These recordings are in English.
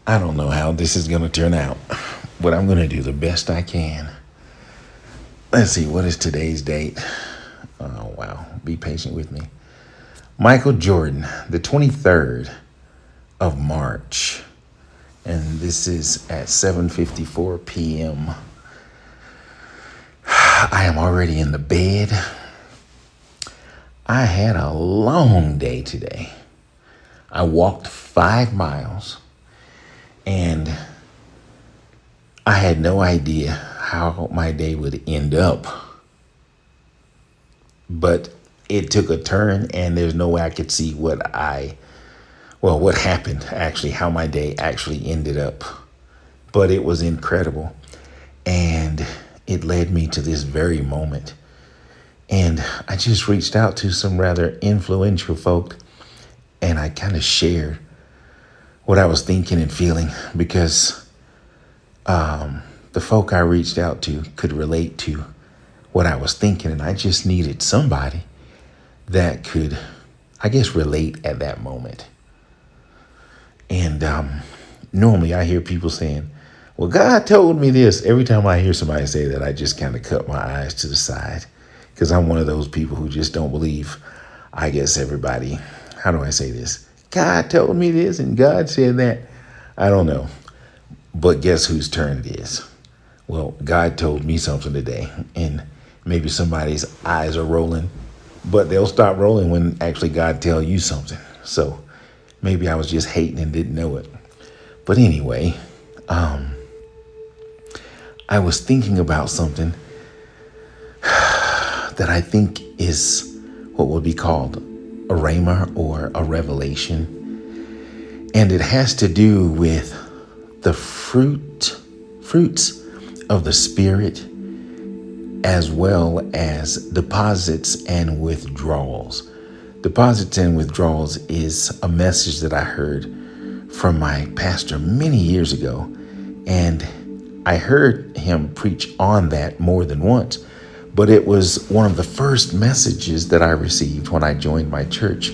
I don't know how this is going to turn out, but I'm going to do the best I can. Let's see, what is today's date? Oh, wow. Be patient with me. Michael Jordan, the 23rd of March. And this is at 7:54 p.m. I am already in the bed. I had a long day today. I walked 5 miles and I had no idea how my day would end up. But it took a turn and there's no way I could see what happened actually, how my day actually ended up. But it was incredible. And it led me to this very moment. And I just reached out to some rather influential folk and I kind of shared what I was thinking and feeling because the folk I reached out to could relate to what I was thinking. And I just needed somebody that could, I guess, relate at that moment. And normally I hear people saying, well, God told me this. Every time I hear somebody say that, I just kind of cut my eyes to the side because I'm one of those people who just don't believe, I guess, everybody. How do I say this? God told me this and God said that. I don't know. But guess whose turn it is? Well, God told me something today, and maybe somebody's eyes are rolling, but they'll stop rolling when actually God tell you something. So maybe I was just hating and didn't know it. But anyway, I was thinking about something that I think is what would be called a rhema or a revelation. And it has to do with the fruits of the Spirit, as well as deposits and withdrawals. Deposits and withdrawals is a message that I heard from my pastor many years ago. And I heard him preach on that more than once. But it was one of the first messages that I received when I joined my church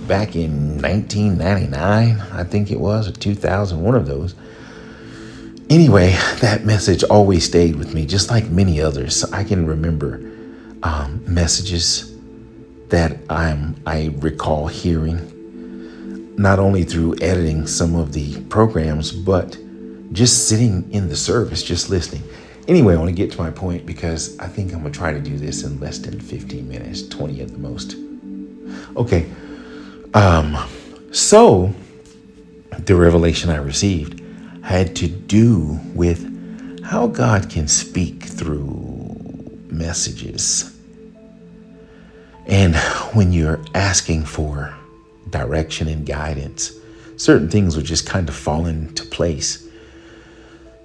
back in 1999, I think it was, or 2000, one of those. Anyway, that message always stayed with me, just like many others. I can remember messages that I recall hearing, not only through editing some of the programs, but just sitting in the service, just listening. Anyway, I want to get to my point because I think I'm going to try to do this in less than 15 minutes, 20 at the most. Okay. So the revelation I received had to do with how God can speak through messages. And when you're asking for direction and guidance, certain things will just kind of fall into place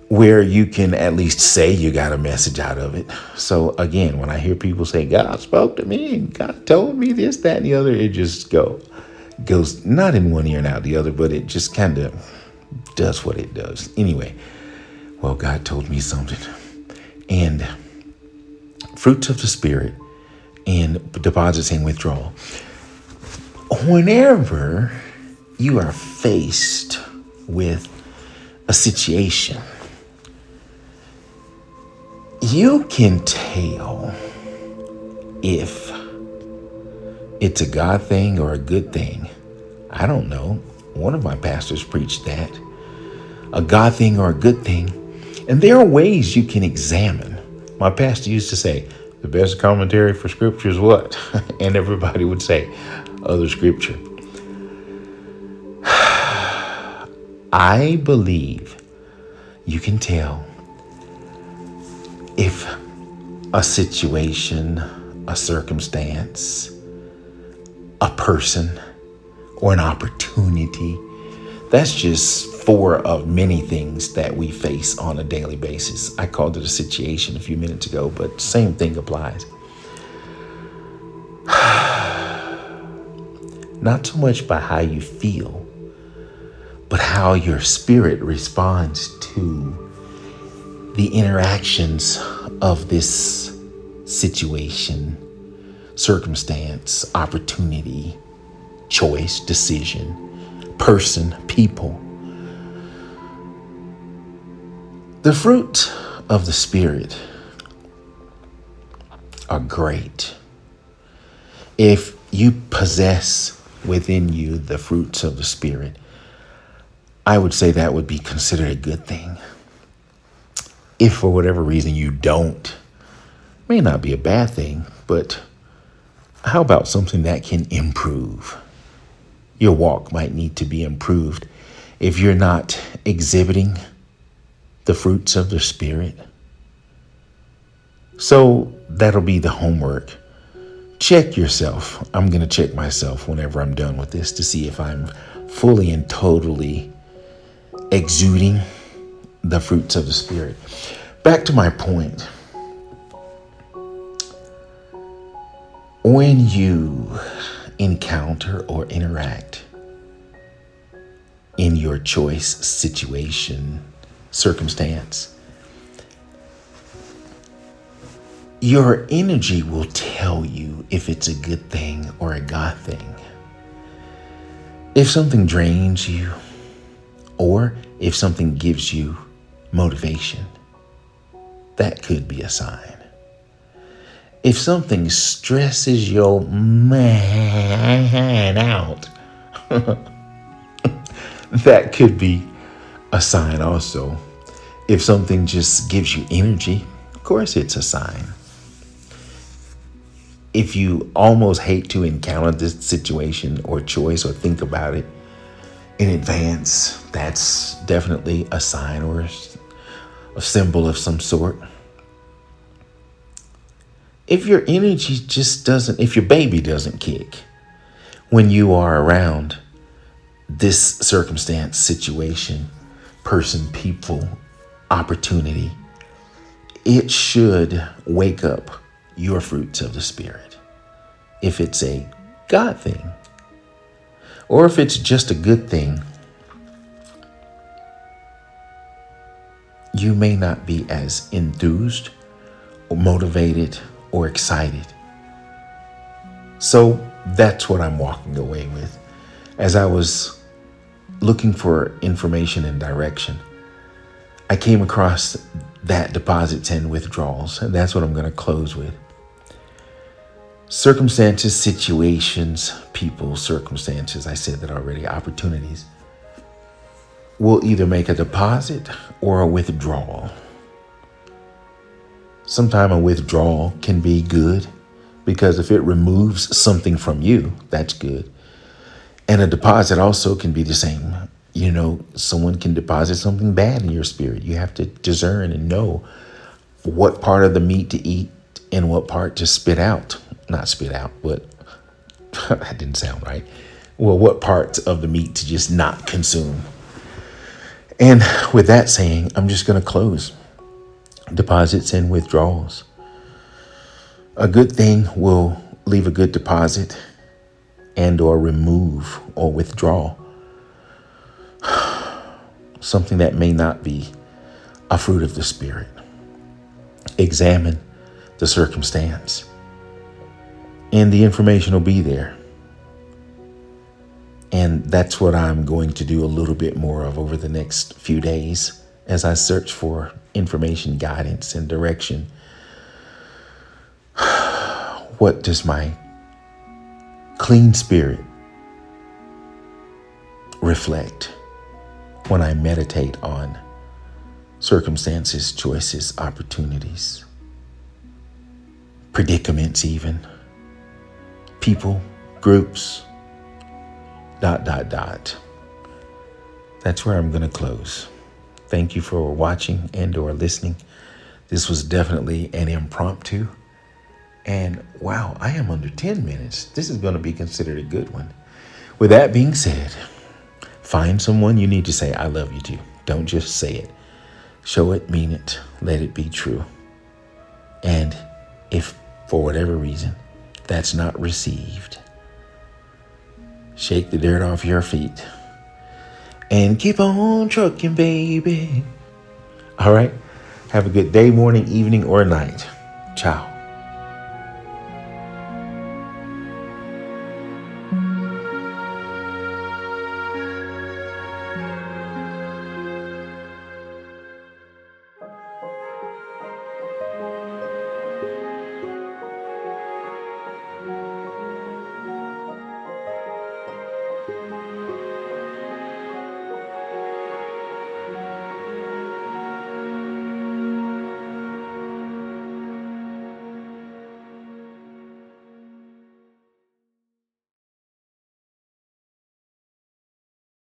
where you can at least say you got a message out of it. So again, when I hear people say, God spoke to me and God told me this, that, and the other, it just goes not in one ear and out the other, but it just kind of does what it does. Anyway, well, God told me something. And fruits of the Spirit and deposits and withdrawal. Whenever you are faced with a situation, you can tell if it's a God thing or a good thing. I don't know. One of my pastors preached that. A God thing or a good thing. And there are ways you can examine. My pastor used to say, the best commentary for scripture is what? And everybody would say, other scripture. I believe you can tell if a situation, a circumstance, a person, or an opportunity, that's just 4 of many things that we face on a daily basis. I called it a situation a few minutes ago, but same thing applies. Not so much by how you feel, but how your spirit responds to the interactions of this situation, circumstance, opportunity, choice, decision, person, people. The fruit of the Spirit are great. If you possess within you the fruits of the Spirit, I would say that would be considered a good thing. If for whatever reason you don't, may not be a bad thing, but how about something that can improve? Your walk might need to be improved if you're not exhibiting the fruits of the Spirit. So that'll be the homework. Check yourself. I'm going to check myself whenever I'm done with this to see if I'm fully and totally exuding the fruits of the Spirit. Back to my point. When you encounter or interact in your choice, situation, circumstance, your energy will tell you if it's a good thing or a God thing. If something drains you or if something gives you motivation, that could be a sign. If something stresses your man out, that could be a sign also. If something just gives you energy, of course it's a sign. If you almost hate to encounter this situation or choice or think about it in advance, that's definitely a sign or a symbol of some sort. If your energy just doesn't, if your baby doesn't kick when you are around this circumstance, situation, person, people, opportunity, it should wake up your fruits of the Spirit. If it's a God thing, or if it's just a good thing, you may not be as enthused or motivated or excited. So that's what I'm walking away with. As I was looking for information and direction, I came across that deposits and withdrawals, and that's what I'm going to close with. Circumstances, situations, people, circumstances, I said that already, opportunities, will either make a deposit or a withdrawal. Sometimes a withdrawal can be good because if it removes something from you, that's good. And a deposit also can be the same. You know, someone can deposit something bad in your spirit. You have to discern and know what part of the meat to eat and what part to spit out. Not spit out, but that didn't sound right. Well, what parts of the meat to just not consume. And with that saying, I'm just going to close. Deposits and withdrawals. A good thing will leave a good deposit and or remove or withdraw something that may not be a fruit of the Spirit. Examine the circumstance, and the information will be there. And that's what I'm going to do a little bit more of over the next few days as I search for information, guidance, and direction. What does my clean spirit reflect when I meditate on circumstances, choices, opportunities, predicaments even, people, groups, ... That's where I'm going to close. Thank you for watching and or listening. This was definitely an impromptu. And wow, I am under 10 minutes. This is going to be considered a good one. With that being said, find someone you need to say, I love you to. Don't just say it. Show it, mean it, let it be true. And if for whatever reason that's not received, shake the dirt off your feet and keep on trucking, baby. All right. Have a good day, morning, evening, or night. Ciao.